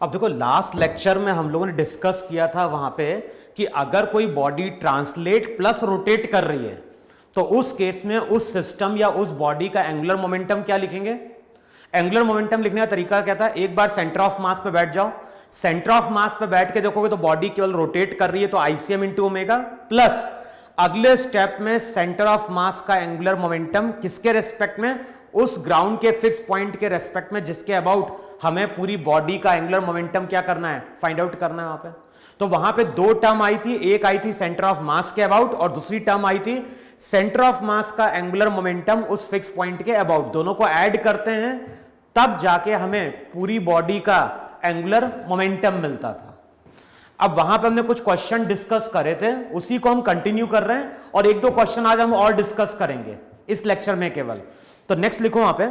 अब देखो last lecture में हम लोगों ने डिस्कस किया था वहां पे कि अगर कोई बॉडी ट्रांसलेट प्लस रोटेट कर रही है तो उस केस में उस सिस्टम या उस बॉडी का एंगुलर मोमेंटम क्या लिखेंगे। एंगुलर मोमेंटम लिखने का तरीका क्या था, एक बार सेंटर ऑफ मास पे बैठ जाओ, सेंटर ऑफ मास पे बैठ के देखोगे तो बॉडी केवल रोटेट कर रही है तो आईसीएम इंटू ओमेगा, प्लस अगले स्टेप में सेंटर ऑफ मास का एंगुलर मोमेंटम किसके रेस्पेक्ट में, उस ग्राउंड के फिक्स पॉइंट के रेस्पेक्ट में जिसके अबाउट हमें पूरी बॉडी का एंगुलर मोमेंटम क्या करना है, फाइंड आउट करना है वहां पे। तो वहां पे दो टर्म आई थी, एक आई थी सेंटर ऑफ मास के अबाउट और दूसरी टर्म आई थी सेंटर ऑफ मास का एंगुलर मोमेंटम उस फिक्स पॉइंट के अबाउट। दोनों को ऐड करते हैं तब जाके हमें पूरी बॉडी का एंगुलर मोमेंटम मिलता था। अब वहां पे हमने कुछ क्वेश्चन डिस्कस करे थे, उसी को हम कंटिन्यू कर रहे हैं और एक दो क्वेश्चन आज हम और डिस्कस करेंगे इस लेक्चर में केवल। तो नेक्स्ट लिखो वहां पे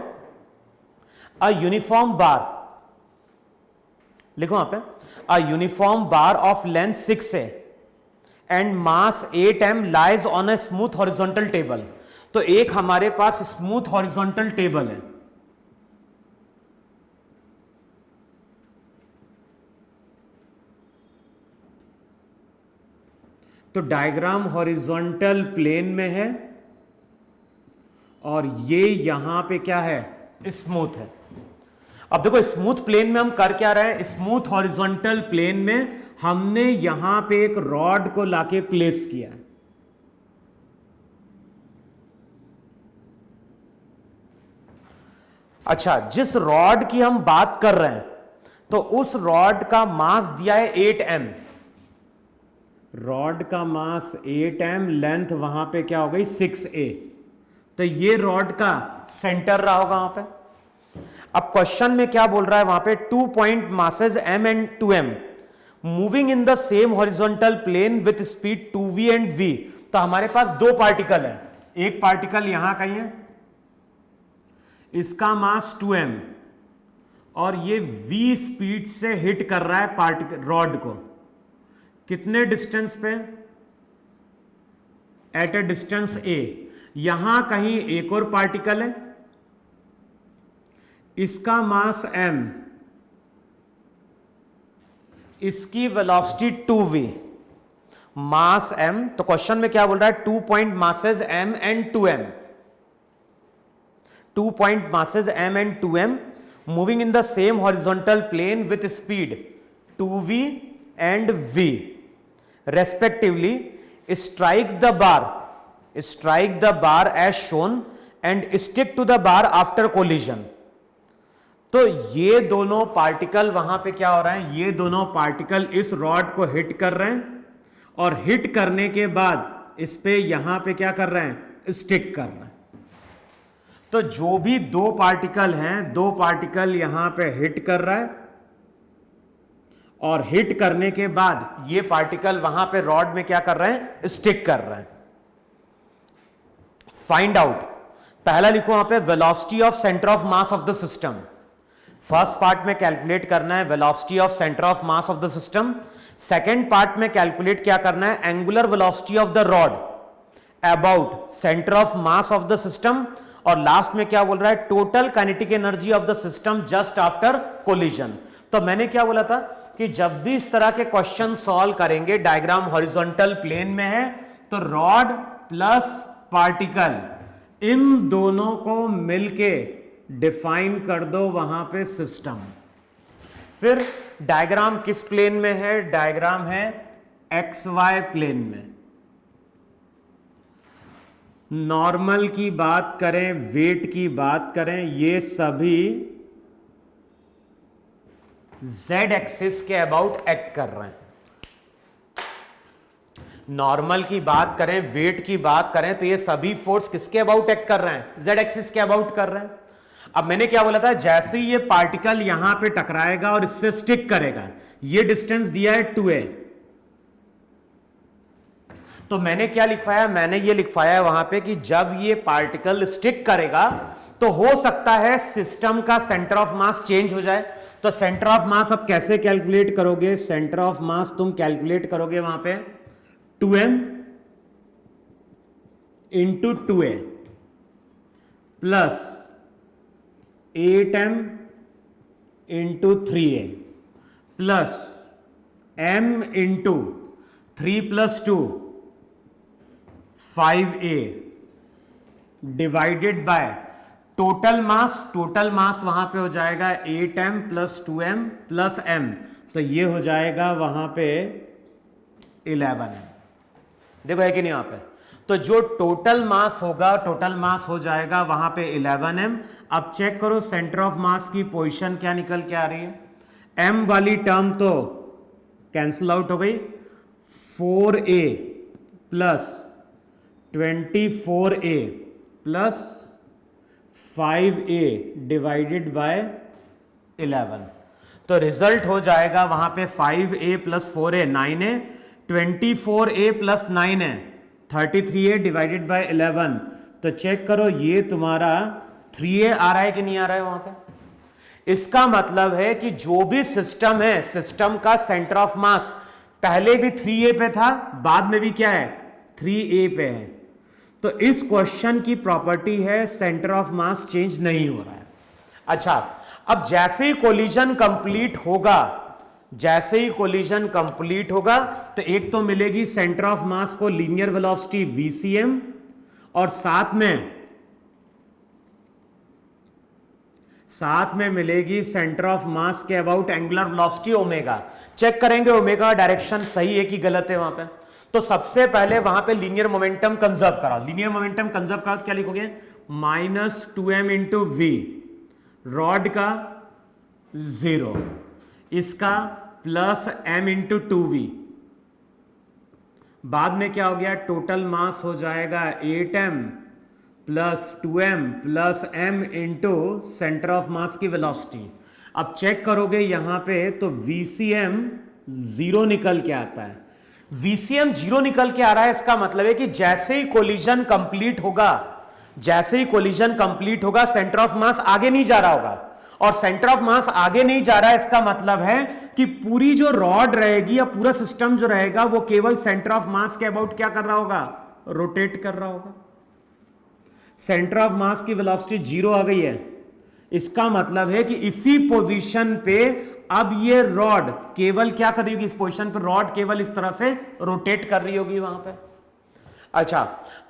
अ यूनिफॉर्म बार, लिखो वहां पे a uniform bar of length 6a and mass 8m lies on a smooth horizontal table. तो एक हमारे पास स्मूथ हॉरिजॉन्टल टेबल है, तो डायग्राम हॉरिजॉन्टल प्लेन में है और ये यहां पे क्या है, स्मूथ है। अब देखो स्मूथ प्लेन में हम कर क्या रहे हैं, स्मूथ हॉरिजॉन्टल प्लेन में हमने यहां पे एक रॉड को लाके प्लेस किया है। अच्छा, जिस रॉड की हम बात कर रहे हैं तो उस रॉड का मास दिया है 8m, रॉड का मास 8m, लेंथ वहां पे क्या हो गई 6a, तो ये रॉड का सेंटर रहा होगा वहां पे। अब क्वेश्चन में क्या बोल रहा है वहां पे, 2 point masses m and 2m moving in the same horizontal plane with speed 2v and v। तो हमारे पास दो पार्टिकल है, एक पार्टिकल यहां कहीं है, इसका मास 2m और ये v स्पीड से हिट कर रहा है पार्टिकल रॉड को, कितने डिस्टेंस पे, एट ए डिस्टेंस a। यहां कहीं एक और पार्टिकल है, इसका मास m, इसकी वेलोसिटी 2v, मास m। तो क्वेश्चन में क्या बोल रहा है, 2 point masses m and 2m, 2 point masses m and 2m moving in the same horizontal plane with speed 2v and v respectively strike the bar as shown and stick to the bar after collision। तो ये दोनों particle वहां पे क्या हो रहा है, ये दोनों पार्टिकल इस रॉड को हिट कर रहे हैं और हिट करने के बाद इस पे यहां पे क्या कर रहे हैं, स्टिक कर रहे हैं। तो जो भी दो पार्टिकल हैं, दो पार्टिकल यहां पे हिट कर रहा है और हिट करने के बाद ये पार्टिकल वहां पे रॉड में क्या कर रहे हैं, स्टिक कर रहे हैं। फाइंड आउट, पहला लिखो वहां पे velocity of centre of mass of the system. First part में कैलकुलेट करना है velocity of centre of mass of the system, second part में कैलकुलेट क्या करना है, angular velocity of the rod about centre of mass of the system, और last में क्या बोल रहा है, total kinetic energy of the system just after collision. तो मैंने क्या बोला था कि जब भी इस तरह के क्वेश्चन सॉल्व करेंगे, डायग्राम हॉरिजॉन्टल प्लेन में है तो रॉड प्लस पार्टिकल इन दोनों को मिलके डिफाइन कर दो वहां पे सिस्टम। फिर डायग्राम किस प्लेन में है, डायग्राम है XY प्लेन में। नॉर्मल की बात करें, वेट की बात करें, ये सभी Z एक्सिस के अबाउट एक्ट कर रहे हैं। नॉर्मल की बात करें, वेट की बात करें तो ये सभी फोर्स किसके अबाउट एक्ट कर रहे हैं, Z एक्सिस के अबाउट कर रहे हैं। अब मैंने क्या बोला था, जैसे ही ये पार्टिकल यहां पे टकराएगा और इससे स्टिक करेगा, ये डिस्टेंस दिया है 2a, तो मैंने क्या लिखवाया, मैंने ये लिखवाया है वहां पे कि जब ये पार्टिकल स्टिक करेगा तो हो सकता है सिस्टम का सेंटर ऑफ मास चेंज हो जाए। तो सेंटर ऑफ मास अब कैसे कैलकुलेट करोगे, सेंटर ऑफ मास तुम कैलकुलेट करोगे वहां पे 2m into 2a plus 8m into 3a। Plus m into 3+2 5a divided by total mass वहां पे हो जाएगा 8m plus 2m plus m, तो ये हो जाएगा वहां पे 11m। देखो है कि नहीं वहां पे, तो जो टोटल मास होगा, टोटल मास हो जाएगा वहां पे 11m। अब चेक करो सेंटर ऑफ मास की पोजीशन क्या निकल के आ रही है, m वाली टर्म तो कैंसिल आउट हो गई, 4a plus 24a plus 5a divided by 11, तो रिजल्ट हो जाएगा वहां पे 5a plus 4a 9a, 24a plus 9a 33a divided by 11, तो चेक करो ये तुम्हारा 3a आ रहा है कि नहीं आ रहा है वहां पे। इसका मतलब है कि जो भी सिस्टम है, सिस्टम का सेंटर ऑफ मास पहले भी 3a पे था, बाद में भी क्या है 3a पे है। तो इस क्वेश्चन की प्रॉपर्टी है सेंटर ऑफ मास चेंज नहीं हो रहा है। अच्छा, अब जैसे ही कोलिजन कंप्लीट होगा, जैसे ही कोलिजन कंप्लीट होगा तो एक तो मिलेगी सेंटर ऑफ मास को लीनियर वेलोसिटी VCM, और साथ में मिलेगी सेंटर ऑफ मास के about angular velocity omega. Check करेंगे ओमेगा डायरेक्शन सही है कि गलत है वहां पे। तो सबसे पहले वहां पे लीनियर मोमेंटम कंजर्व कराओ, लीनियर मोमेंटम कंजर्व कराओ तो क्या लिखोगे, -2m इंटू वी, रॉड का 0, इसका प्लस m इंटू 2v, बाद में क्या हो गया टोटल मास हो जाएगा 8m plus 2m plus m into centre of मास की वेलोसिटी। अब चेक करोगे यहां पे तो VCM 0 निकल के आता है, VCM 0 निकल के आ रहा है। इसका मतलब है कि जैसे ही कोलिजन कंप्लीट होगा, जैसे ही कोलिजन कंप्लीट होगा सेंटर ऑफ मास आगे नहीं जा रहा होगा, और सेंटर ऑफ मास आगे नहीं जा रहा है, इसका मतलब है कि पूरी जो रॉड रहेगी या पूरा सिस्टम जो रहेगा वो केवल सेंटर ऑफ मास के अबाउट क्या कर रहा होगा, रोटेट कर रहा होगा। सेंटर ऑफ मास की वेलोसिटी 0 आ गई है, इसका मतलब है कि इसी पोजीशन पे अब ये रॉड केवल क्या कर रही होगी, इस पोजीशन पे रॉड केवल इस तरह से रोटेट कर रही होगी वहां पे। अच्छा,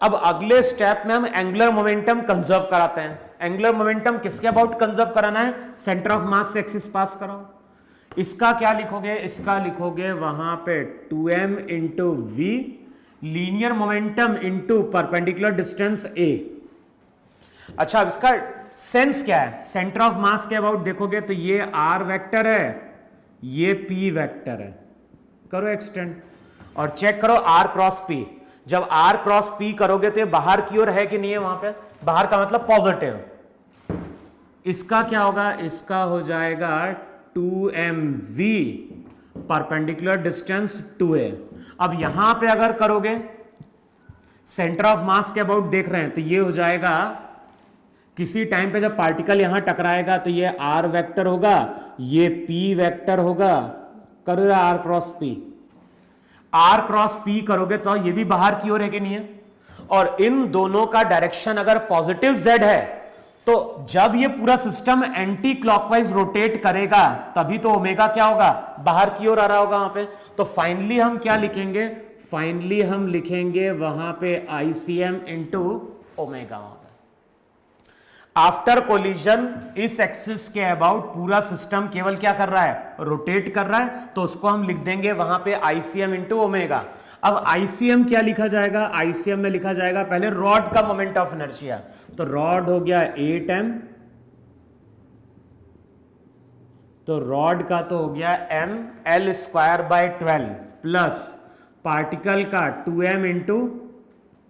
अब अगले स्टेप में हम एंगुलर मोमेंटम कंजर्व कराते हैं। एंगुलर मोमेंटम किसके अबाउट कंजर्व कराना है, सेंटर ऑफ मास से एक्सिस पास कराओ। इसका क्या लिखोगे, इसका लिखोगे वहां पे 2m इंटू वी, linear momentum into perpendicular distance a। अच्छा, अब इसका सेंस क्या है, सेंटर ऑफ मास के अबाउट देखोगे तो ये r वेक्टर है, ये p वेक्टर है, करो एक्सटेंड और चेक करो r क्रॉस p। जब r क्रॉस p करोगे तो ये बाहर की ओर है कि नहीं है, वहां पे बाहर का मतलब पॉजिटिव। इसका क्या होगा, इसका हो जाएगा 2mv परपेंडिकुलर डिस्टेंस 2a। अब यहां पे अगर करोगे सेंटर ऑफ मास के अबाउट देख रहे हैं तो ये हो जाएगा, किसी टाइम पे जब पार्टिकल यहां टकराएगा तो ये r वेक्टर होगा, ये p वेक्टर होगा, करो r cross p। r cross p करोगे तो ये भी बाहर की ओर है कि नहीं है, और इन दोनों का डायरेक्शन अगर पॉजिटिव z है तो जब ये पूरा सिस्टम एंटी क्लॉकवाइज रोटेट करेगा तभी तो ओमेगा क्या होगा, बाहर की ओर आ रहा होगा वहां पे। तो फाइनली हम क्या लिखेंगे, फाइनली हम लिखेंगे वहां पे ICM इंटू ओमेगा। वहां पे आफ्टर कोलिजन इस एक्सिस के अबाउट पूरा सिस्टम केवल क्या कर रहा है, रोटेट कर रहा है, तो उसको हम लिख देंगे वहां पे ICM इंटू ओमेगा। अब ICM क्या लिखा जाएगा, ICM में लिखा जाएगा पहले रॉड का मोमेंट ऑफ इनर्शिया, तो रॉड हो गया 8m, तो रॉड का तो हो गया m l square by 12 plus particle का 2m into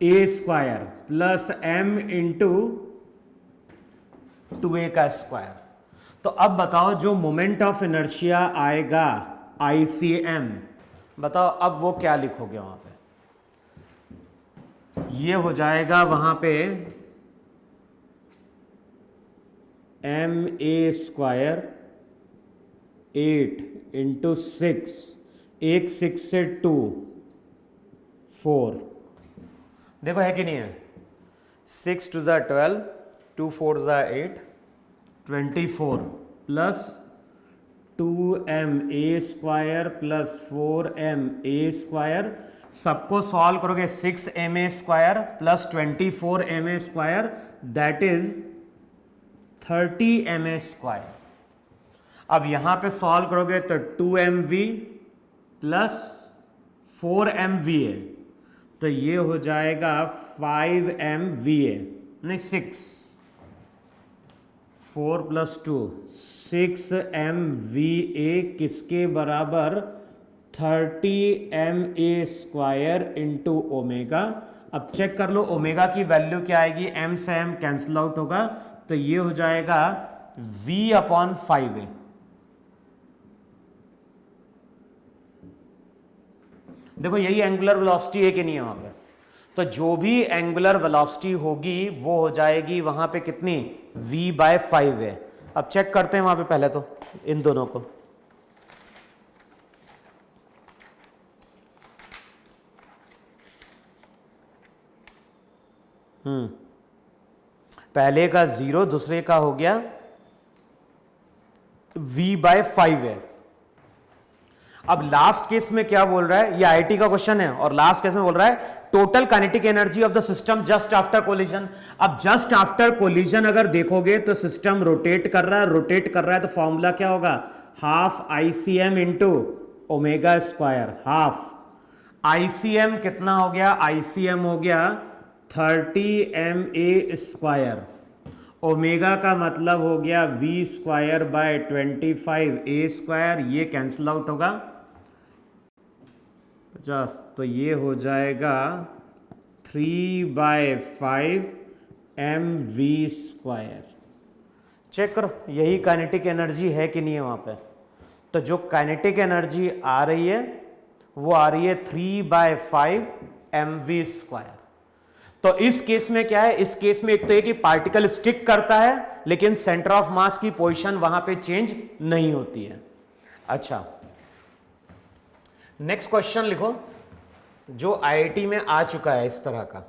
a square plus m into 2a का स्क्वायर। तो अब बताओ जो मोमेंट ऑफ इनर्शिया आएगा ICM, बताओ अब वो क्या लिखोगे वहां पे, ये हो जाएगा वहां पे ma स्क्वायर 8 इंटू 6, 1 6 से 2 4, देखो है कि नहीं है, 6 2 ज़ा 12, 2 4 ज़ा 8, 24 प्लस 2ma² प्लस 4ma², सबको सॉल्व करोगे 6ma² plus 24ma², that is 30ma²। अब यहां पे सॉल्व करोगे तो 2mv प्लस 4mva, तो ये हो जाएगा 5mva, नहीं 6, 4 प्लस 2 6mva किसके बराबर, 30ma² इंटू ओमेगा। अब चेक कर लो ओमेगा की वैल्यू क्या आएगी, m से m कैंसिल आउट होगा, तो ये हो जाएगा v/5a। देखो यही एंगुलर वेलोसिटी है कि नहीं है वहां पे, तो जो भी एंगुलर वेलोसिटी होगी वो हो जाएगी वहां पे कितनी, v/5a। अब चेक करते हैं वहां पे पहले तो इन दोनों को, पहले का 0, दूसरे का हो गया v/5a। अब लास्ट केस में क्या बोल रहा है, ये आईटी का क्वेश्चन है, और लास्ट केस में बोल रहा है total kinetic energy of the system just after collision. अब जस्ट आफ्टर कोलिजन अगर देखोगे तो सिस्टम रोटेट कर रहा है, तो फॉर्मूला क्या होगा, half ICM into omega square. Half ICM कितना हो गया, ICM हो गया 30ma², ओमेगा का मतलब हो गया v²/25a², ये कैंसिल आउट होगा 50, तो ये हो जाएगा 3/5mv²। चेक करो यही काइनेटिक एनर्जी है कि नहीं है वहां पे, तो जो काइनेटिक एनर्जी आ रही है वो आ रही है 3/5mv²। तो इस केस में क्या है, इस केस में एक तो ये कि पार्टिकल स्टिक करता है लेकिन सेंटर ऑफ मास की पोजीशन वहां पे चेंज नहीं होती है। अच्छा, नेक्स्ट क्वेश्चन लिखो जो आईआईटी में आ चुका है इस तरह का।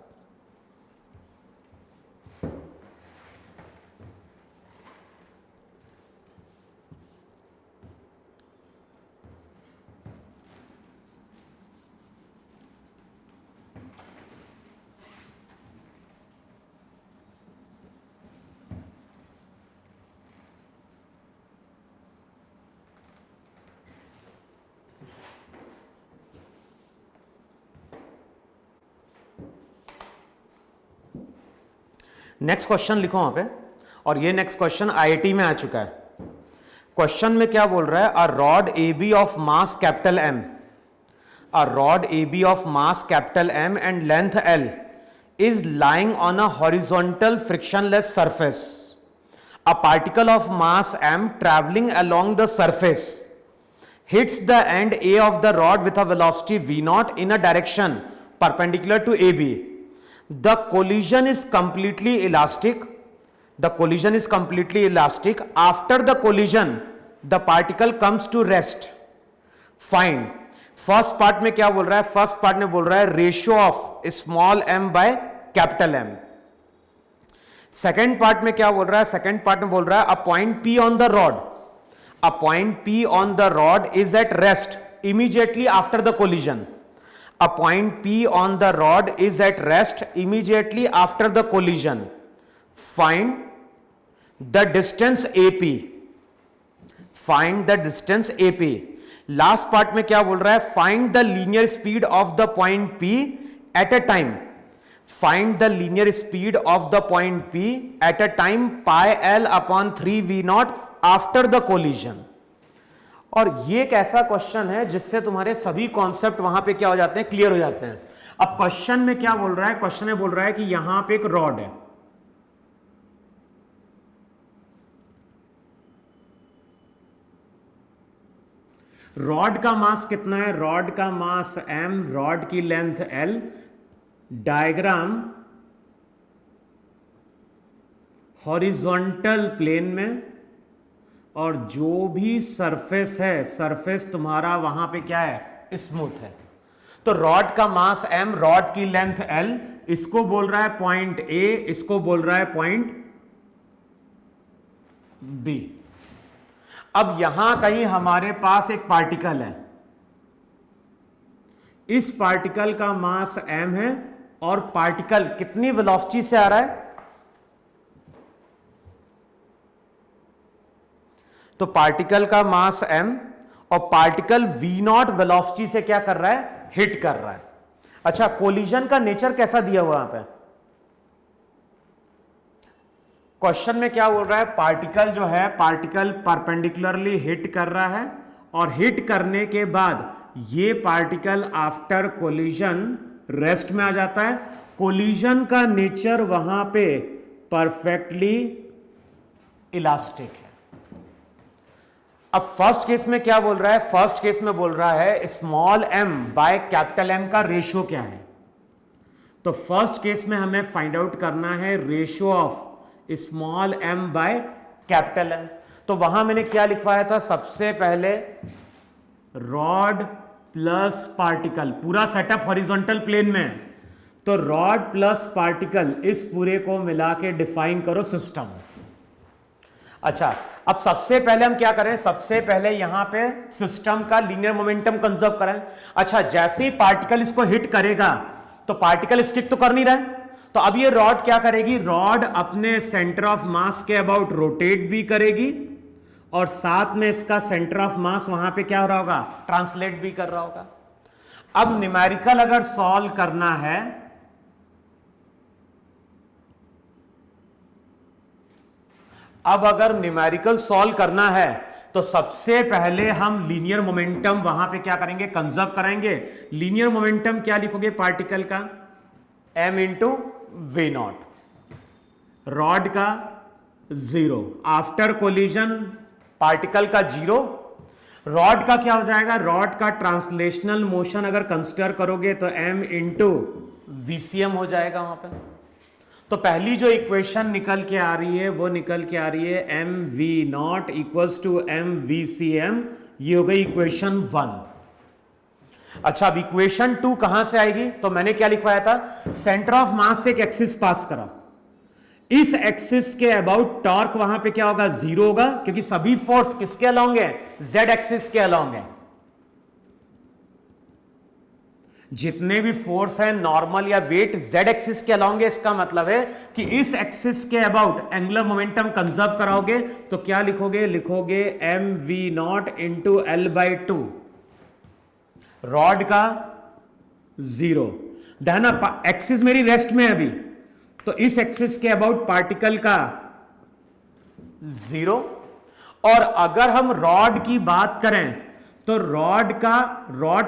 नेक्स्ट क्वेश्चन लिखो वहां पे, और ये नेक्स्ट क्वेश्चन आईआईटी में आ चुका है। क्वेश्चन में क्या बोल रहा है, a rod A B of mass capital M, a rod A B of mass capital M and length L is lying on a horizontal frictionless surface. A particle of mass M travelling along the surface hits the end A of the rod with a velocity v0 in a direction perpendicular to AB. The collision is completely elastic. The collision is completely elastic. After the collision, the particle comes to rest. Find. First part में क्या बोल रहा है? First part में बोल रहा है ratio of small m by capital M. Second part में क्या बोल रहा है? Second part में बोल रहा है a point P on the rod. A point P on the rod is at rest immediately after the collision. A point P on the rod is at rest immediately after the collision. Find the distance AP. Find the distance AP. Last part में क्या बोल रहा है? Find the linear speed of the point P at a time. Find the linear speed of the point P at a time pi L upon 3v0 after the collision. और ये एक ऐसा question है जिससे तुम्हारे सभी कॉन्सेप्ट वहां पे क्या हो जाते हैं, क्लियर हो जाते हैं। अब क्वेश्चन में क्या बोल रहा है, क्वेश्चन में बोल रहा है कि यहां पे एक रॉड है, रॉड का मास कितना है, रॉड का मास m, रॉड की length l, diagram horizontal plane में, और जो भी सरफेस है, सरफेस तुम्हारा वहां पे क्या है, स्मूथ है। तो रॉड का मास m, रॉड की लेंथ l, इसको बोल रहा है पॉइंट A, इसको बोल रहा है पॉइंट B। अब यहां कहीं हमारे पास एक पार्टिकल है, इस पार्टिकल का मास m है और पार्टिकल कितनी वेलोसिटी से आ रहा है, तो पार्टिकल का मास m और पार्टिकल v0 वेलोसिटी से क्या कर रहा है, हिट कर रहा है। अच्छा, कोलिजन का नेचर कैसा दिया हुआ यहां पे, क्वेश्चन में क्या बोल रहा है, पार्टिकल जो है, पार्टिकल परपेंडिकुलरली हिट कर रहा है और हिट करने के बाद ये पार्टिकल आफ्टर कोलिजन रेस्ट में आ जाता है। कोलिजन का नेचर वहां पे परफेक्टली इलास्टिक है। अब फर्स्ट केस में क्या बोल रहा है, फर्स्ट केस में बोल रहा है small m by capital M का रेशियो क्या है। तो फर्स्ट केस में हमें फाइंड आउट करना है ratio of small m by capital M। तो वहां मैंने क्या लिखवाया था, सबसे पहले रॉड प्लस पार्टिकल, पूरा सेटअप हॉरिजॉन्टल प्लेन में है, तो रॉड प्लस पार्टिकल इस पूरे को मिला के डिफाइन करो सिस्टम। अच्छा, अब सबसे पहले हम क्या करें, सबसे पहले यहां पे सिस्टम का लीनियर मोमेंटम कंजर्व करें। अच्छा, जैसे ही पार्टिकल इसको हिट करेगा तो पार्टिकल स्टिक तो कर नहीं रहा है, तो अब ये रॉड क्या करेगी, रॉड अपने सेंटर ऑफ मास के अबाउट रोटेट भी करेगी और साथ में इसका सेंटर ऑफ मास वहां पे क्या हो रहा होगा, ट्रांसलेट भी कर रहा होगा। अब न्यूमेरिकल अगर सॉल्व करना है, अब अगर न्यूमेरिकल सॉल्व करना है तो सबसे पहले हम लीनियर मोमेंटम वहां पे क्या करेंगे, कंजर्व कराएंगे। लीनियर मोमेंटम क्या लिखोगे पार्टिकल का, m into V naught, rod का 0, आफ्टर कोलिजन पार्टिकल का 0, रॉड का क्या हो जाएगा, रॉड का ट्रांसलेशनल मोशन अगर कंसिडर करोगे तो m इंटू VCM हो जाएगा वहां पे। तो पहली जो इक्वेशन निकल के आ रही है वो निकल के आ रही है mv0 इक्वल्स टू mvcm, ये हो गई इक्वेशन 1। अच्छा, अब इक्वेशन 2 कहां से आएगी, तो मैंने क्या लिखवाया था, सेंटर ऑफ मास से एक एक्सिस पास करा, इस एक्सिस के अबाउट टॉर्क वहां पे क्या होगा, 0 होगा, क्योंकि सभी फोर्स किसके अलोंग है, z एक्सिस के अलोंग है। जितने भी फोर्स है नॉर्मल या वेट z एक्सिस के अलोंग है, इसका मतलब है कि इस एक्सिस के अबाउट एंगुलर मोमेंटम कंजर्व कराओगे तो क्या लिखोगे, लिखोगे mv0 इंटू l/2, रॉड का 0, ध्यान, एक्सिस मेरी रेस्ट में है अभी, तो इस एक्सिस के अबाउट पार्टिकल का 0। और अगर हम रॉड की बात करें तो रॉड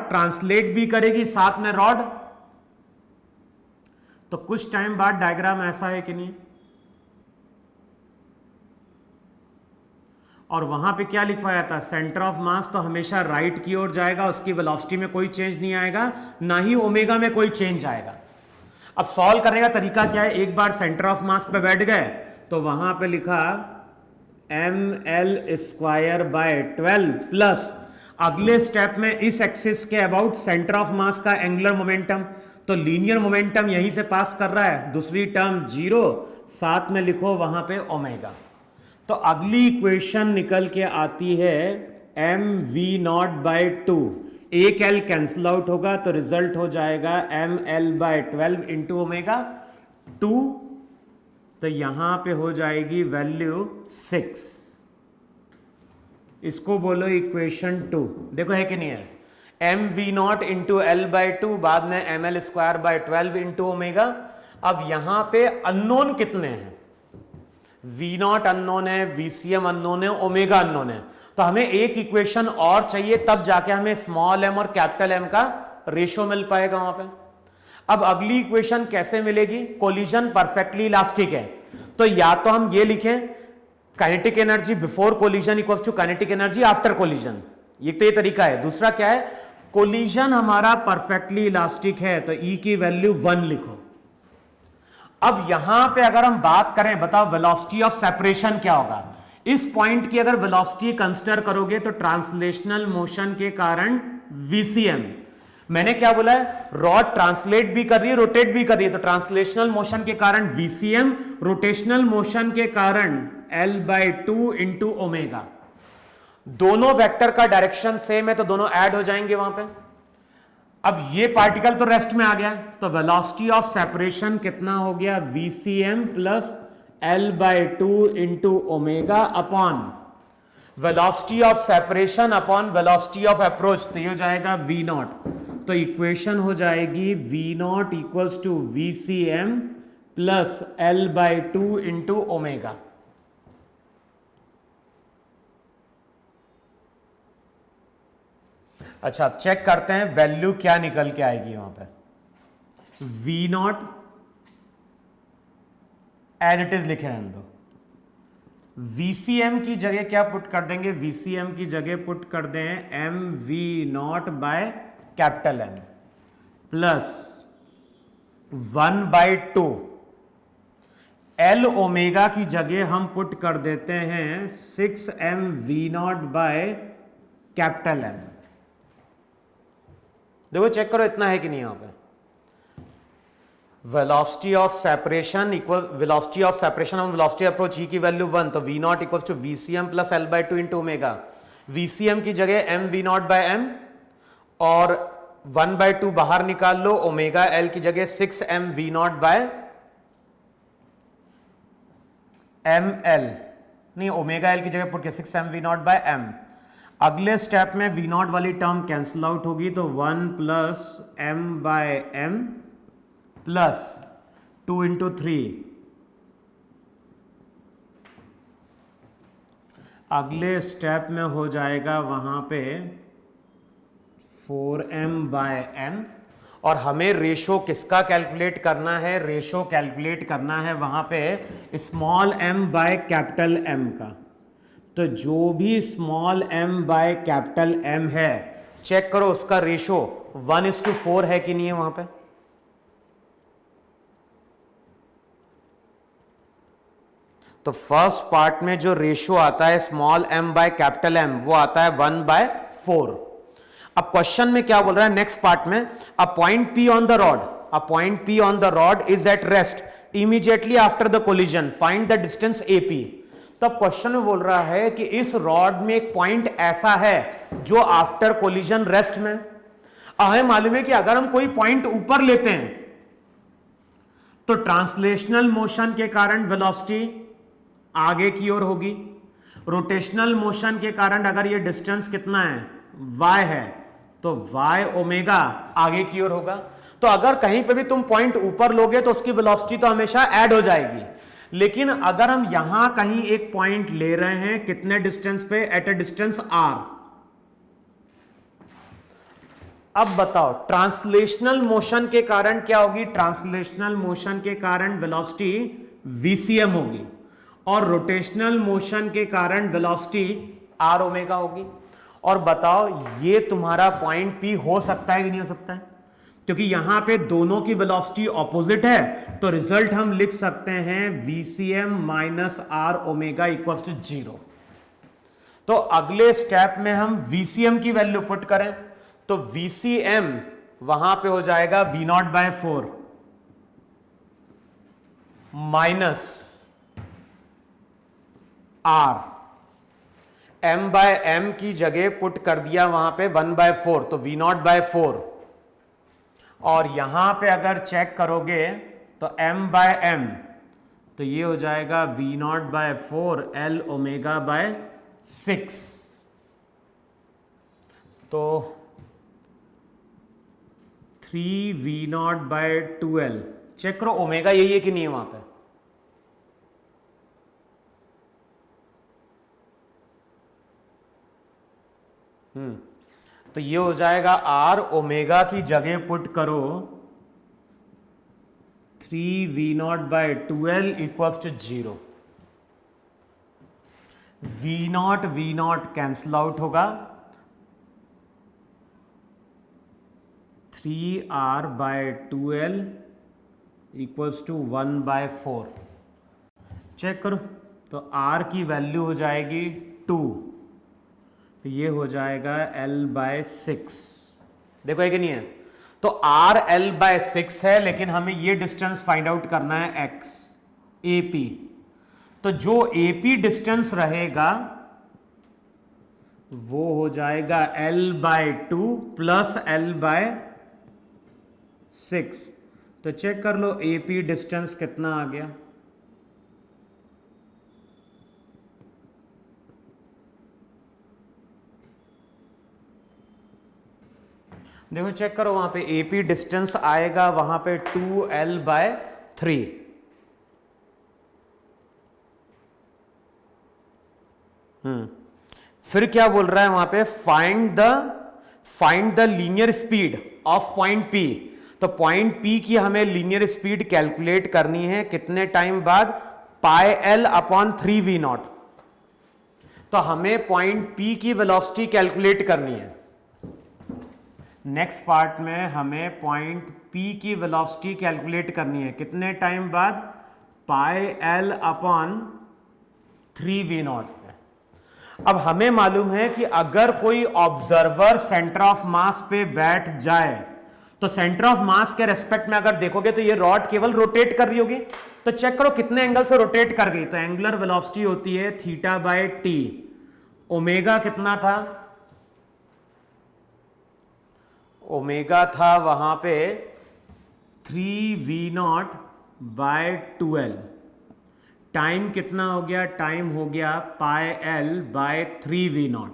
ट्रांसलेट भी करेगी साथ में रॉड, तो कुछ टाइम बाद डायग्राम ऐसा है कि नहीं, और वहां पे क्या लिखवाया था, सेंटर ऑफ मास तो हमेशा राइट की ओर जाएगा, उसकी वेलोसिटी में कोई चेंज नहीं आएगा, ना ही ओमेगा में कोई चेंज आएगा। अब सॉल्व करने का तरीका क्या है, एक बार सेंटर ऑफ मास पे बैठ गए तो वहां पे लिखा ml²/12 प्लस अगले स्टेप में इस एक्सिस के अबाउट सेंटर ऑफ मास का एंगुलर मोमेंटम, तो लीनियर मोमेंटम यहीं से पास कर रहा है, दूसरी टर्म 0, साथ में लिखो वहां पे ओमेगा। तो अगली इक्वेशन निकल के आती है mv0/2, एक l कैंसिल आउट होगा तो रिजल्ट हो जाएगा ml/12 इंटू ओमेगा 2, तो यहां पे हो जाएगी वैल्यू 6, इसको बोलो इक्वेशन 2। देखो है कि नहीं है, mv0 इंटू l/2, बाद में ml²/12 इंटू ओमेगा। अब यहां पे अननोन कितने हैं, v0 अननोन है, vcm अननोन है, ओमेगा अननोन है, तो हमें एक इक्वेशन और चाहिए, तब जाके हमें स्मॉल m और कैपिटल M का रेशियो मिल पाएगा वहां पे। अब अगली इक्वेशन कैसे मिलेगी, कोलिजन परफेक्टली इलास्टिक है, तो या तो हम ये लिखें kinetic energy before collision equal to kinetic energy after collision, ये तो ये तरीका है। दूसरा क्या है, कोलिजन हमारा परफेक्टली इलास्टिक है तो E की वैल्यू 1 लिखो। अब यहां पे अगर हम बात करें, बताओ वेलोसिटी ऑफ सेपरेशन क्या होगा, इस पॉइंट की अगर वेलोसिटी कंसीडर करोगे तो ट्रांसलेशनल मोशन के कारण VCM, मैंने क्या बोला है, रॉड ट्रांसलेट भी कर रही है, रोटेट भी कर रही है, तो ट्रांसलेशनल मोशन के कारण VCM, रोटेशनल मोशन के कारण l/2 इंटू ओमेगा। दोनों वेक्टर का डायरेक्शन सेम है तो दोनों ऐड हो जाएंगे वहां पे। अब ये पार्टिकल तो रेस्ट में आ गया, तो वेलोसिटी ऑफ सेपरेशन कितना हो गया, VCM plus L/2 into omega upon velocity of separation upon velocity of approach, तो ये हो जाएगा V0। तो इक्वेशन हो जाएगी V0 equals to VCM plus L/2 into omega. अच्छा, अब चेक करते हैं वैल्यू क्या निकल के आएगी वहां पे। V0 एज इट इज लिखे रहने दो। VCM की जगह क्या पुट कर देंगे, VCM की जगह पुट कर दें mV0 by capital M plus 1/2। L omega की जगह हम पुट कर देते हैं 6mV0 बाय कैपिटल M। देखो चेक करो इतना है कि नहीं यहां पे। Velocity of separation equal velocity of separation और वेलोसिटी अप्रोच ई की वैल्यू 1, तो V0 इक्वल टू VCM प्लस L/2 इंटू ओमेगा। VCM की जगह mV0 बाय M और 1/2 बाहर निकाल लो, ओमेगा L की जगह 6mV0 बाय ML, नहीं ओमेगा L की जगह पुट किया 6mV0 बाय M। अगले स्टेप में V0 वाली टर्म कैंसिल आउट होगी, तो 1 plus M by M plus 2 into 3। अगले स्टेप में हो जाएगा वहां पे 4m बाय m, और हमें रेशो किसका कैलकुलेट करना है, रेशो कैलकुलेट करना है वहां पे small m by capital M का। तो जो भी small m by capital M है, चेक करो उसका रेशो 1:4 है कि नहीं है वहां पे। तो फर्स्ट पार्ट में जो रेशियो आता है small m by capital M, वो आता है 1/4। अब क्वेश्चन में क्या बोल रहा है नेक्स्ट पार्ट में, a point P on the rod, a point P on the rod is at rest immediately after the collision, find the distance AP। तो क्वेश्चन में बोल रहा है कि इस रॉड में एक पॉइंट ऐसा है जो आफ्टर कोलिजन रेस्ट में। हमें मालूम है कि अगर हम कोई पॉइंट ऊपर लेते हैं तो ट्रांसलेशनल मोशन के कारण वेलोसिटी आगे की ओर होगी, रोटेशनल मोशन के कारण अगर ये डिस्टेंस कितना है y है तो y ओमेगा आगे की ओर होगा। तो अगर कहीं पे भी तुम पॉइंट ऊपर लोगे तो उसकी वेलोसिटी तो हमेशा ऐड हो जाएगी, लेकिन अगर हम यहां कहीं एक पॉइंट ले रहे हैं कितने डिस्टेंस पे, एट अ डिस्टेंस r। अब बताओ ट्रांसलेशनल मोशन के कारण क्या होगी, ट्रांसलेशनल मोशन के कारण वेलोसिटी VCM होगी और रोटेशनल मोशन के कारण वेलोसिटी r ओमेगा होगी। और बताओ ये तुम्हारा पॉइंट P हो सकता है कि नहीं हो सकता है, क्योंकि यहां पे दोनों की वेलोसिटी ऑपोजिट है, तो रिजल्ट हम लिख सकते हैं VCM minus R omega equal to 0। तो अगले स्टेप में हम VCM की वैल्यू पुट करें, तो VCM वहां पे हो जाएगा V0/4 minus R, m by m की जगह पुट कर दिया वहां पे 1/4, तो V0/4। और यहां पे अगर चेक करोगे तो m बाय m, तो ये हो जाएगा V0/4 L ओमेगा बाय 6। तो 3V0/12, चेक करो ओमेगा यही है कि नहीं है वहां पे। तो ये हो जाएगा R ओमेगा की जगह पुट करो 3V0/12 equals to 0। V0 cancel out होगा, 3R/12 इक्वल्स टू 1/4। चेक करो तो R की वैल्यू हो जाएगी 2, ये हो जाएगा L/6। देखो है कि नहीं है, तो R L/6 है, लेकिन हमें ये डिस्टेंस फाइंड आउट करना है x AP। तो जो AP डिस्टेंस रहेगा वो हो जाएगा L/2 प्लस L/6। तो चेक कर लो AP डिस्टेंस कितना आ गया। देखो चेक करो वहां पे AP डिस्टेंस आएगा वहां पे 2L/3। फिर क्या बोल रहा है वहां पे, find the linear speed of point P। तो पॉइंट P की हमें लीनियर स्पीड कैलकुलेट करनी है कितने टाइम बाद, πL/3V0। तो हमें पॉइंट P की वेलोसिटी कैलकुलेट करनी है। नेक्स्ट पार्ट में हमें पॉइंट P की वेलोसिटी कैलकुलेट करनी है कितने टाइम बाद, πL/3V0। अब हमें मालूम है कि अगर कोई ऑब्जर्वर सेंटर ऑफ मास पे बैठ जाए तो सेंटर ऑफ मास के रेस्पेक्ट में अगर देखोगे तो ये रॉड केवल रोटेट कर रही होगी। तो चेक करो कितने एंगल से रोटेट कर गई। तो एंगुलर वेलोसिटी होती है θ/t। ओमेगा कितना था, ओमेगा था वहां पे 3V0/2L। टाइम कितना हो गया, टाइम हो गया πL/3V0।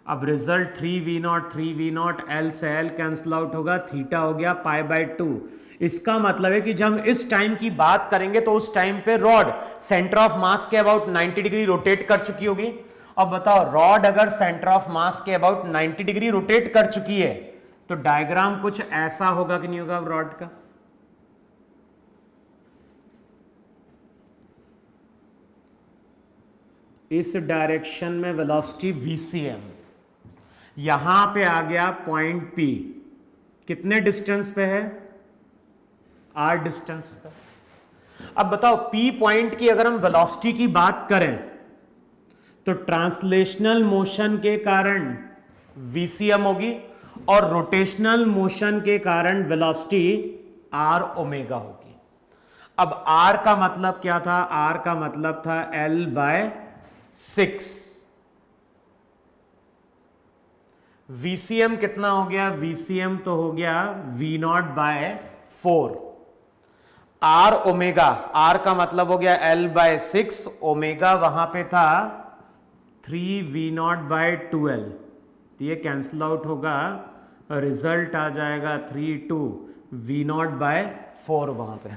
अब रिजल्ट 3V0 L से L कैंसिल आउट होगा, थीटा हो गया π/2। इसका मतलब है कि जब हम इस टाइम की बात करेंगे तो उस टाइम पे रॉड सेंटर ऑफ मास के अबाउट 90 डिग्री रोटेट कर चुकी होगी। अब बताओ रॉड अगर सेंटर ऑफ मास के अबाउट 90 डिग्री रोटेट कर चुकी है तो डायग्राम कुछ ऐसा होगा कि नहीं होगा रॉड का। इस डायरेक्शन में वेलोसिटी VCM, यहां पे आ गया पॉइंट P कितने डिस्टेंस पे है, R डिस्टेंस पे। अब बताओ P पॉइंट की अगर हम वेलोसिटी की बात करें तो ट्रांसलेशनल मोशन के कारण VCM होगी और रोटेशनल मोशन के कारण वेलोसिटी R ओमेगा होगी। अब R का मतलब क्या था, R का मतलब था L/6। VCM कितना हो गया, VCM तो हो गया V0/4। R ओमेगा, R का मतलब हो गया L/6, ओमेगा वहां पे था 3V0/2L। ये कैंसिल आउट होगा, रिजल्ट आ जाएगा 3/2V0/4 वहां पे।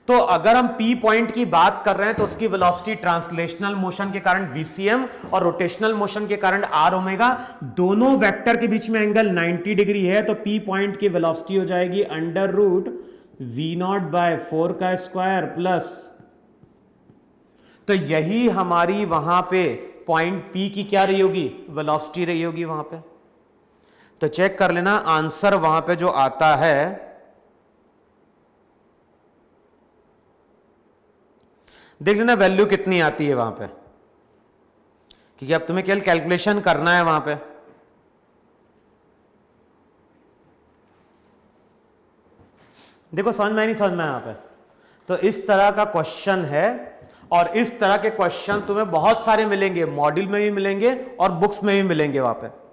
तो अगर हम P पॉइंट की बात कर रहे हैं तो उसकी वेलोसिटी ट्रांसलेशनल मोशन के कारण VCM और रोटेशनल मोशन के कारण R ओमेगा, दोनों वेक्टर के बीच में एंगल 90 डिग्री है। तो P पॉइंट की वेलोसिटी हो जाएगी √V0/4 का स्क्वायर प्लस, तो यही हमारी वहां पे पॉइंट P की क्या रही होगी, वेलोसिटी रही होगी वहां पे। तो चेक कर लेना आंसर वहां पे जो आता है, देख लेना वैल्यू कितनी आती है वहां पे, क्योंकि अब तुम्हें केवल कैलकुलेशन करना है वहां पे। देखो समझ में नहीं समझ में यहां पे, तो इस तरह का क्वेश्चन है और इस तरह के क्वेश्चन तुम्हें बहुत सारे मिलेंगे, मॉड्यूल में भी मिलेंगे और बुक्स में भी मिलेंगे। वहां पे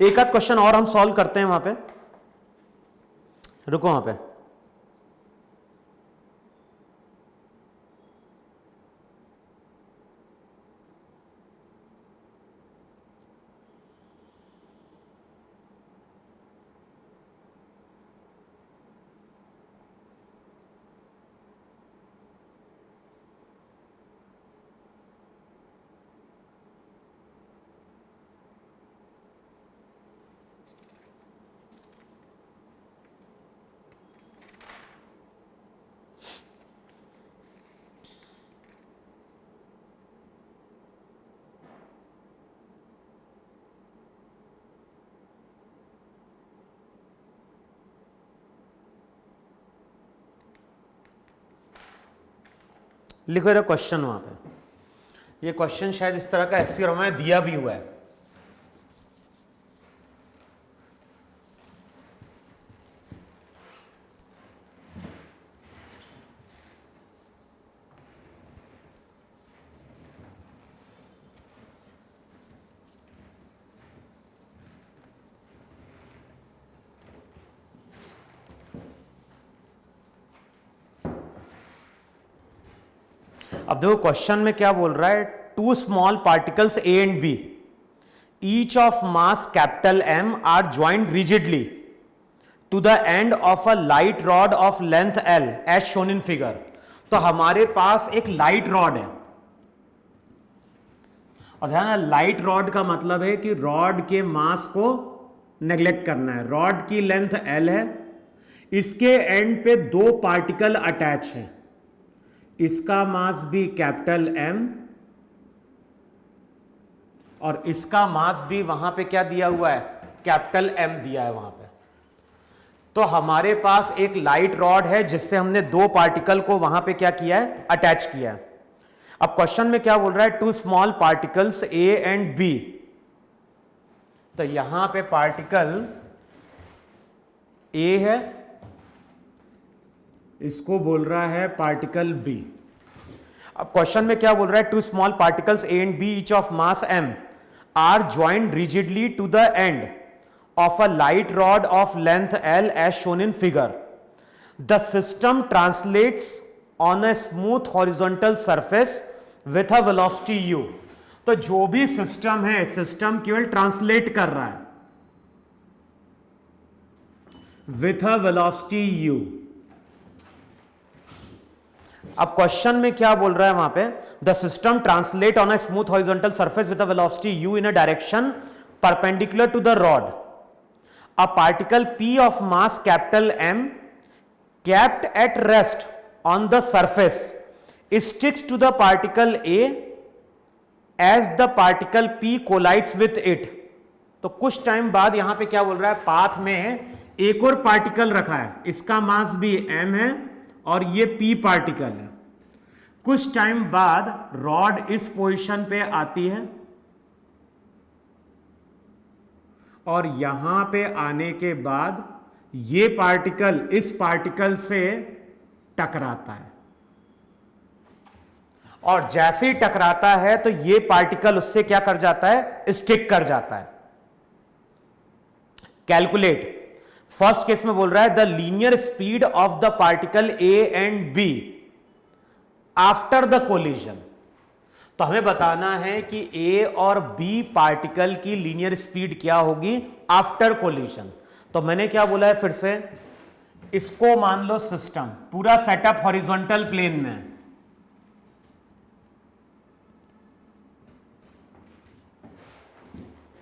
एक आध क्वेश्चन और हम सॉल्व करते हैं वहां पे, रुको वहां पे। लिखो ये क्वेश्चन वहां पे। ये क्वेश्चन शायद इस तरह का एससी में दिया भी हुआ है। अब देखो क्वेश्चन में क्या बोल रहा है, two small particles A and B each of mass capital M are joined rigidly to the end of a light rod of length L as shown in figure. तो हमारे पास एक लाइट रॉड है, और ध्यान, लाइट रॉड का मतलब है कि रॉड के मास को नेग्लेक्ट करना है। रॉड की लेंथ एल है, इसके एंड पे दो पार्टिकल अटैच है, इसका मास भी कैपिटल एम और इसका मास भी वहां पे क्या दिया हुआ है, कैपिटल एम दिया है वहां पे। तो हमारे पास एक लाइट रॉड है जिससे हमने दो पार्टिकल को वहां पे क्या किया है, अटैच किया है। अब क्वेश्चन में क्या बोल रहा है, two small particles A and B. तो यहां पे पार्टिकल ए है, इसको बोल रहा है पार्टिकल बी। अब क्वेश्चन में क्या बोल रहा है, two small particles A and B each of mass M are joined rigidly to the end of a light rod of length L as shown in figure. The system translates on a smooth horizontal surface with a velocity u. तो जो भी system है, system केवल translate कर रहा है with a velocity u. अब question में क्या बोल रहा है वहां पे, the system translate on a smooth horizontal surface with a velocity u in a direction perpendicular to the rod. A particle P of mass capital M kept at rest on the surface sticks to the particle A as the particle P collides with it. तो कुछ time बाद यहां पे क्या बोल रहा है, path में एक और पार्टिकल रखा है, इसका मास भी M है और ये P पार्टिकल है। कुछ टाइम बाद रॉड इस पोजीशन पे आती है और यहां पे आने के बाद ये पार्टिकल इस पार्टिकल से टकराता है, और जैसे ही टकराता है तो ये पार्टिकल उससे क्या कर जाता है, स्टिक कर जाता है। कैलकुलेट, फर्स्ट केस में बोल रहा है the linear speed of the particle A and B after the collision. तो हमें बताना है कि ए और बी पार्टिकल की लीनियर स्पीड क्या होगी आफ्टर कोलिजन। तो मैंने क्या बोला है, फिर से इसको मान लो सिस्टम, पूरा सेटअप हॉरिजॉन्टल प्लेन में।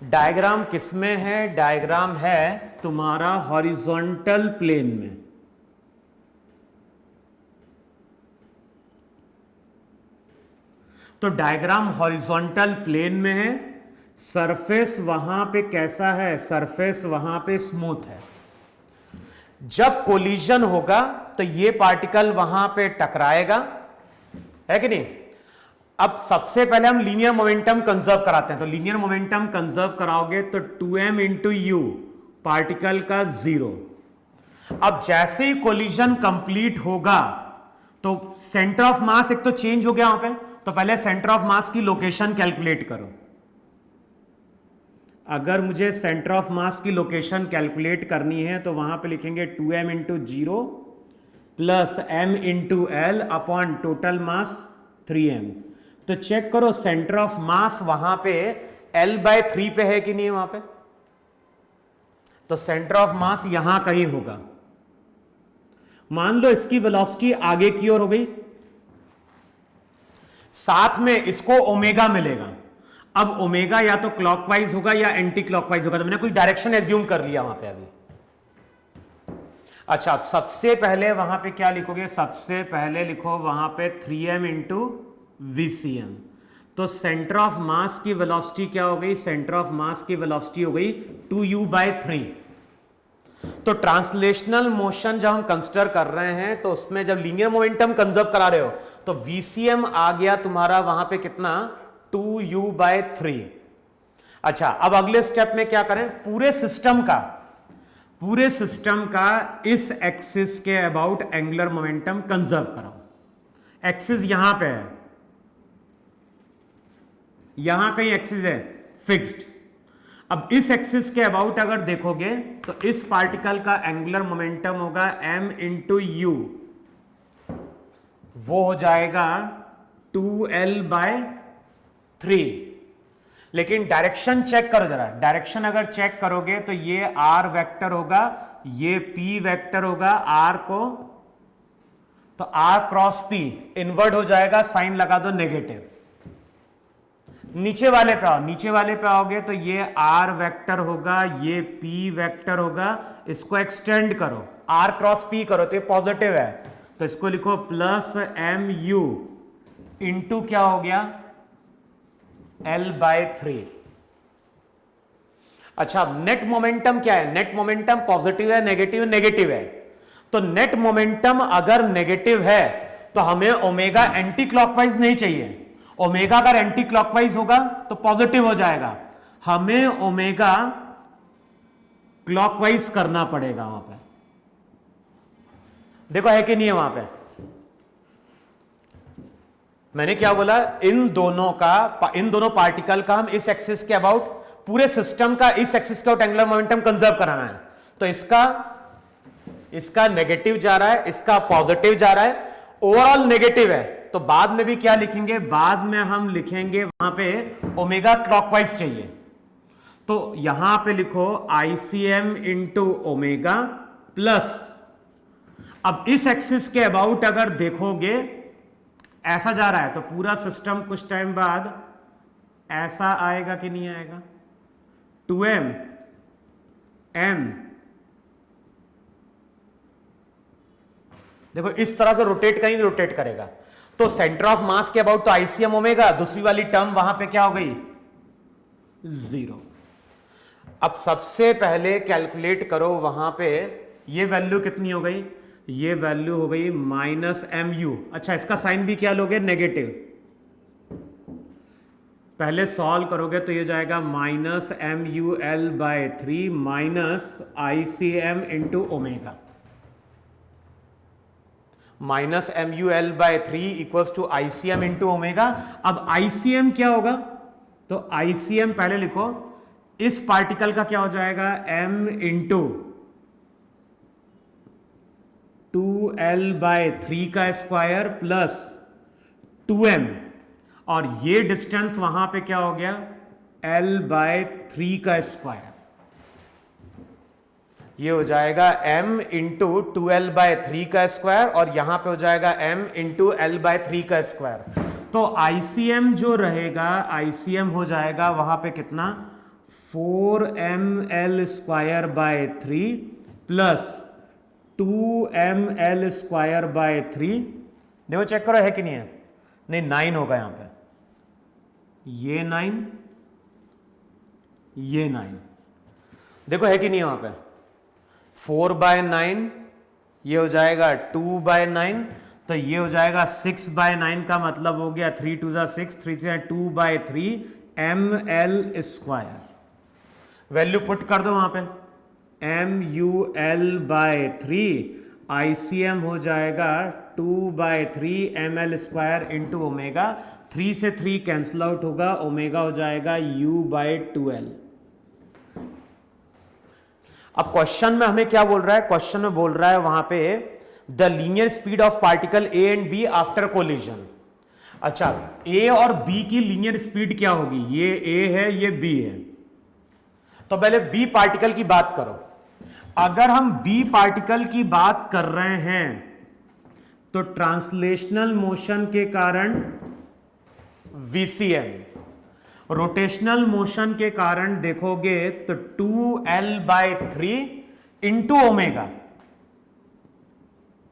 डायग्राम किसमें है, डायग्राम है तुम्हारा हॉरिजॉन्टल प्लेन में। तो डायग्राम हॉरिजॉन्टल प्लेन में है, सरफेस वहां पे कैसा है, सरफेस वहां पे स्मूथ है। जब कोलिजन होगा तो ये पार्टिकल वहां पे टकराएगा, है कि नहीं। अब सबसे पहले हम लीनियर मोमेंटम कंजर्व कराते हैं। तो लीनियर मोमेंटम कंजर्व कराओगे तो 2m इंटू यू, पार्टिकल का 0। अब जैसे ही कोलिजन कंप्लीट होगा तो सेंटर ऑफ मास एक तो चेंज हो गया वहां पे, तो पहले सेंटर ऑफ मास की लोकेशन कैलकुलेट करो। अगर मुझे सेंटर ऑफ मास की लोकेशन कैलकुलेट करनी है तो वहां पे लिखेंगे 2m into 0 plus m into L upon total mass 3m। तो चेक करो सेंटर ऑफ मास वहां पे L/3 पे है कि नहीं वहां पे। तो सेंटर ऑफ मास यहां कहीं होगा। मान लो इसकी वेलोसिटी आगे की ओर हो गई, साथ में इसको ओमेगा मिलेगा। अब ओमेगा या तो क्लॉकवाइज होगा या एंटी क्लॉकवाइज होगा, तो मैंने कुछ डायरेक्शन एज्यूम कर लिया वहां पे अभी। अच्छा, सबसे पहले वहां पे क्या लिखोगे, सबसे पहले लिखो वहां पे 3m इंटू VCM। तो सेंटर ऑफ मास की वेलोसिटी क्या हो गई, सेंटर ऑफ मास की वेलोसिटी हो गई 2u/3। तो ट्रांसलेशनल मोशन जब हम कंसिडर कर रहे हैं तो उसमें जब लीनियर मोमेंटम कंजर्व करा रहे हो तो VCM आ गया तुम्हारा वहां पे कितना, 2u/3। अच्छा, अब अगले स्टेप में क्या करें, पूरे सिस्टम का इस एक्सिस के अबाउट एंगुलर मोमेंटम कंजर्व कराओ। एक्सिस यहां पे है, यहां कहीं एक्सिस है फिक्स्ड। अब इस एक्सिस के अबाउट अगर देखोगे तो इस पार्टिकल का एंगुलर मोमेंटम होगा m इंटू यू, वो हो जाएगा 2l/3। लेकिन डायरेक्शन चेक करो जरा, डायरेक्शन अगर चेक करोगे तो ये r वेक्टर होगा, ये p वेक्टर होगा, r को तो r क्रॉस p इनवर्ट हो जाएगा, साइन लगा दो नेगेटिव। नीचे वाले पे आओ, नीचे वाले पे आओगे तो ये r वेक्टर होगा, ये p वेक्टर होगा, इसको एक्सटेंड करो, r क्रॉस p करो तो ये पॉजिटिव है, तो इसको लिखो प्लस mu इंटू क्या हो गया l/3। अच्छा, नेट मोमेंटम क्या है? नेट मोमेंटम पॉजिटिव है, नेगेटिव? नेगेटिव है। तो नेट मोमेंटम अगर नेगेटिव है तो हमें ओमेगा एंटी क्लॉकवाइज नहीं चाहिए। ओमेगा अगर एंटी क्लॉकवाइज होगा तो पॉजिटिव हो जाएगा, हमें ओमेगा क्लॉकवाइज करना पड़ेगा। वहां पे देखो है कि नहीं है? वहां पे मैंने क्या बोला, इन दोनों पार्टिकल का हम इस एक्सिस के अबाउट, पूरे सिस्टम का इस एक्सिस के अबाउट एंगुलर मोमेंटम कंजर्व कराना है। तो इसका नेगेटिव जा रहा है, इसका पॉजिटिव जा रहा है, ओवरऑल नेगेटिव है। तो बाद में भी क्या लिखेंगे? बाद में हम लिखेंगे वहां पे ओमेगा क्लॉकवाइज चाहिए, तो यहां पे लिखो ICM इंटू ओमेगा प्लस, अब इस एक्सिस के अबाउट अगर देखोगे ऐसा जा रहा है तो पूरा सिस्टम कुछ टाइम बाद ऐसा आएगा कि नहीं आएगा? 2m m, देखो इस तरह से रोटेट कहीं रोटेट करेगा। तो सेंटर ऑफ मास के अबाउट तो ICM ओमेगा, दूसरी वाली टर्म वहां पे क्या हो गई? 0। अब सबसे पहले कैलकुलेट करो वहां पे ये वैल्यू कितनी हो गई? ये वैल्यू हो गई -mu। अच्छा, इसका साइन भी क्या लोगे? नेगेटिव। पहले सॉल्व करोगे तो ये जाएगा -MUL/3 minus ICM into omega, -MUL/3 equals to ICM into omega. अब ICM क्या होगा? तो ICM पहले लिखो, इस पार्टिकल का क्या हो जाएगा? m इंटू 2l/3 का स्क्वायर प्लस 2m, और ये डिस्टेंस वहां पे क्या हो गया? l/3 का स्क्वायर। ये हो जाएगा m इंटू 2l/3 का स्क्वायर, और यहां पे हो जाएगा m इंटू l/3 का स्क्वायर। तो ICM जो रहेगा, ICM हो जाएगा वहां पे कितना? 4ml/3 plus 2ml/3। देखो चेक करो है कि नहीं है? नहीं, 9 होगा यहां पे, ये 9, ये 9। देखो है कि नहीं वहां पे? 4/9, ये हो जाएगा 2/9, तो ये हो जाएगा 6/9 का मतलब हो गया 3 2 6, 3 से 2/3 ml²। वैल्यू पुट कर दो वहां पे, MUL/3, ICM हो जाएगा 2/3 ml² इंटू ओमेगा, 3 से 3 कैंसिल आउट होगा, ओमेगा हो जाएगा U/2l। अब क्वेश्चन में हमें क्या बोल रहा है? क्वेश्चन में बोल रहा है वहां पे the linear speed of particle A and B after collision. अच्छा, A और B की लीनियर स्पीड क्या होगी? ये A है, ये B है, तो पहले B पार्टिकल की बात करो। अगर हम B पार्टिकल की बात कर रहे हैं तो ट्रांसलेशनल मोशन के कारण VCM, रोटेशनल मोशन के कारण देखोगे तो 2l/3 इंटू ओमेगा,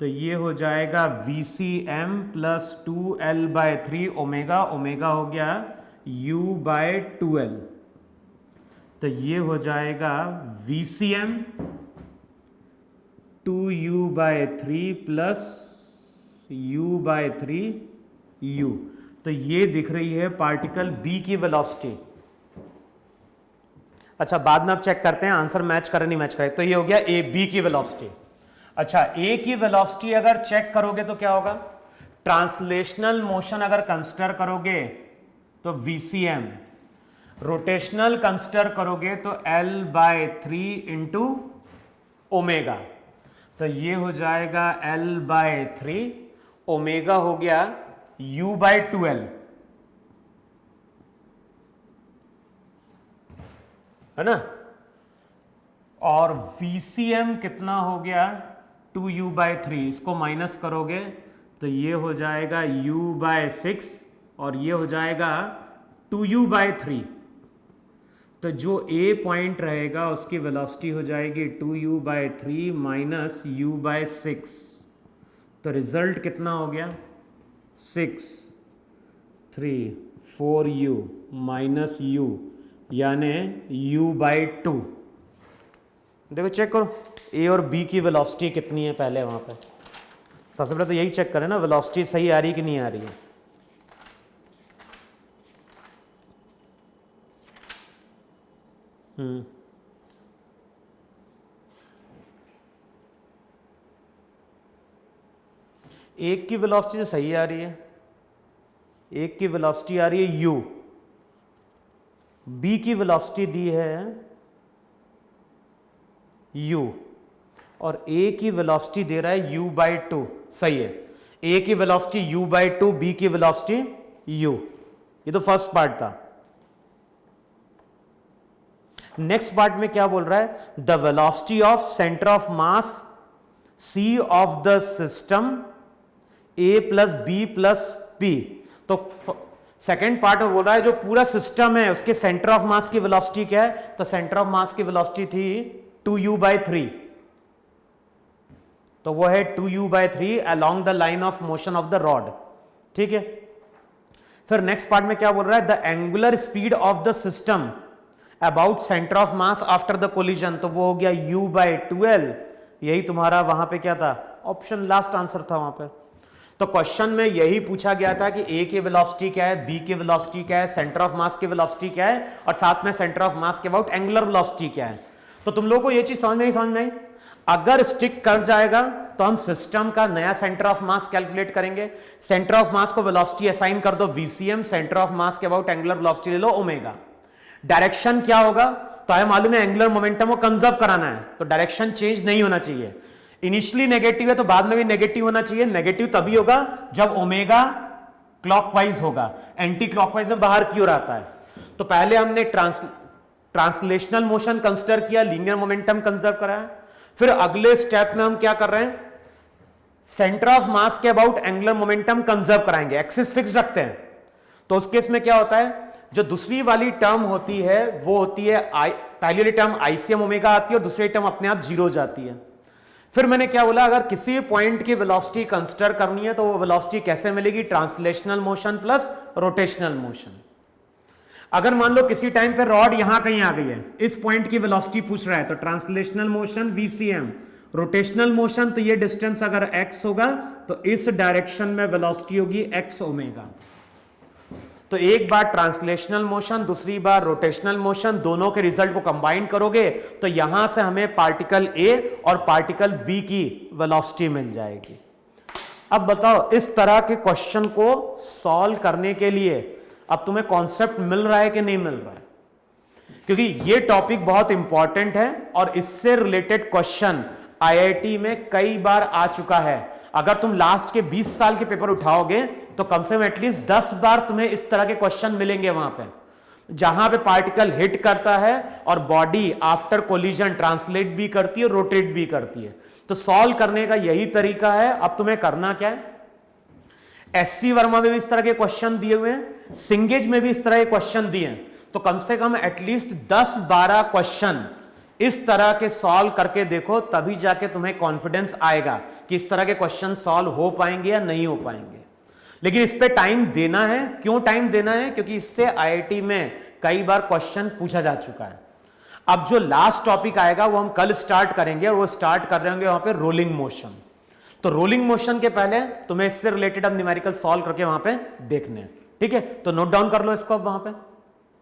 तो ये हो जाएगा VCM plus 2l/3 omega, omega हो गया U/2l, तो ये हो जाएगा VCM 2U/3 प्लस U/3U। तो ये दिख रही है पार्टिकल B की वेलोसिटी। अच्छा, बाद में आप चेक करते हैं आंसर मैच करे नहीं मैच करे। तो ये हो गया A B की वेलोसिटी। अच्छा, A की वेलोसिटी अगर चेक करोगे तो क्या होगा? ट्रांसलेशनल मोशन अगर कंसिडर करोगे तो VCM, रोटेशनल कंसिडर करोगे तो l/3 इंटू ओमेगा, तो ये हो जाएगा l/3, ओमेगा हो गया u/12, है ना, और VCM कितना हो गया 2u/3, इसको माइनस करोगे तो ये हो जाएगा u/6 और ये हो जाएगा 2u/3। तो जो A पॉइंट रहेगा उसकी वेलोसिटी हो जाएगी 2u/3 माइनस u/6। तो रिजल्ट कितना हो गया 6 3 4u माइनस u यानी u/2। देखो चेक करो A और B की वेलोसिटी कितनी है पहले वहां पे। सबसे पहले तो यही चेक करें ना वेलोसिटी सही आ रही कि नहीं आ रही है। एक की वेलोसिटी तो सही आ रही है, एक की वेलोसिटी आ रही है u, B की वेलोसिटी दी है u और A की वेलोसिटी दे रहा है u/2। सही है, A की वेलोसिटी u/2, B की वेलोसिटी u। ये तो फर्स्ट पार्ट था। नेक्स्ट पार्ट में क्या बोल रहा है, the velocity of centre of mass C of the system A plus B plus P। तो सेकेंड पार्ट में बोल रहा है जो पूरा सिस्टम है उसके सेंटर ऑफ मास की वेलोसिटी क्या है, तो सेंटर ऑफ मास की वेलोसिटी थी 2u/3, तो वो है 2u/3 along the line of motion of the rod. ठीक है, फिर नेक्स्ट पार्ट में क्या बोल रहा है, the angular speed of the system about centre of mass after the collision, तो वो हो गया u/12। यही तुम्हारा वहां पे क्या था, ऑप्शन लास्ट आंसर था वहां पे। तो क्वेश्चन में यही पूछा गया था कि A की वेलोसिटी क्या है, B की वेलोसिटी क्या है, सेंटर ऑफ मास की वेलोसिटी क्या है और साथ में सेंटर ऑफ मास के अबाउट एंगुलर वेलोसिटी क्या है। तो तुम लोगों को ये चीज समझ में नहीं समझ में आई? अगर स्टिक कर जाएगा तो हम सिस्टम का नया सेंटर ऑफ मास कैलकुलेट करेंगे। सेंटर ऑफ मास को वेलोसिटी असाइन कर दो VCM, सेंटर ऑफ मास के अबाउट एंगुलर वेलोसिटी ले लो ओमेगा। डायरेक्शन क्या होगा, तो हमें मालूम है एंगुलर मोमेंटम को कंजर्व कराना है, तो डायरेक्शन चेंज नहीं होना चाहिए। इनिशियली नेगेटिव है तो बाद में भी नेगेटिव होना चाहिए। नेगेटिव तभी होगा जब ओमेगा क्लॉकवाइज होगा, एंटी क्लॉकवाइज में बाहर की ओर आता है। तो पहले हमने ट्रांसलेशनल मोशन कंसीडर किया, लीनियर मोमेंटम कंजर्व कराया। फिर अगले स्टेप में हम क्या कर रहे हैं, सेंटर ऑफ मास के अबाउट एंगुलर मोमेंटम कंजर्व कराएंगे, एक्सिस फिक्स रखते हैं। तो उस केस में क्या होता है, जो दूसरी वाली टर्म होती है वो होती है पहली वाली टर्म ICM ओमेगा आती है और दूसरी टर्म अपने आप जीरो हो जाती है। फिर मैंने क्या बोला, अगर किसी पॉइंट की वेलोसिटी कंसीडर करनी है तो वो वेलोसिटी कैसे मिलेगी, translational motion plus rotational motion. अगर मान लो किसी टाइम पे रॉड यहां कहीं आ गई है, इस पॉइंट की वेलोसिटी पूछ रहा है, तो translational motion VCM, rotational motion तो ये डिस्टेंस अगर x होगा तो इस डायरेक्शन में वेलोसिटी होगी x ओमेगा। तो एक बार ट्रांसलेशनल मोशन, दूसरी बार रोटेशनल मोशन, दोनों के रिजल्ट को कंबाइन करोगे तो यहां से हमें पार्टिकल A और पार्टिकल B की वेलोसिटी मिल जाएगी। अब बताओ इस तरह के क्वेश्चन को सॉल्व करने के लिए अब तुम्हें कॉन्सेप्ट मिल रहा है कि नहीं मिल रहा है, क्योंकि ये टॉपिक बहुत इंपॉर्टेंट है और इससे रिलेटेड क्वेश्चन IIT में कई बार आ चुका है। अगर तुम लास्ट के 20 साल के पेपर उठाओगे तो कम से कम एटलीस्ट 10 बार तुम्हें इस तरह के क्वेश्चन मिलेंगे वहां पे, जहां पे पार्टिकल हिट करता है और बॉडी आफ्टर कोलिजन ट्रांसलेट भी करती है, रोटेट भी करती है। तो सॉल्व करने का यही तरीका है। अब तुम्हें करना क्या है, SC वर्मा में भी इस तरह के क्वेश्चन दिए हुए हैं, सिंगेज में भी इस तरह के क्वेश्चन दिए हैं, तो कम से कम एटलीस्ट 10-12 क्वेश्चन इस तरह के सॉल्व करके देखो, तभी जाके तुम्हें कॉन्फिडेंस आएगा कि इस तरह के क्वेश्चन सॉल्व हो पाएंगे या नहीं हो पाएंगे। लेकिन इस पे टाइम देना है। क्यों टाइम देना है, क्योंकि इससे IIT में कई बार क्वेश्चन पूछा जा चुका है। अब जो लास्ट टॉपिक आएगा वो हम कल स्टार्ट करेंगे और वो स्टार्ट कर रहे होंगे वहां पे रोलिंग मोशन। तो रोलिंग मोशन के पहले तुम्हें इससे रिलेटेड अब न्यूमेरिकल सॉल्व करके वहां पे देखने हैं, ठीक है। तो नोट डाउन कर लो इसको अब वहां पे।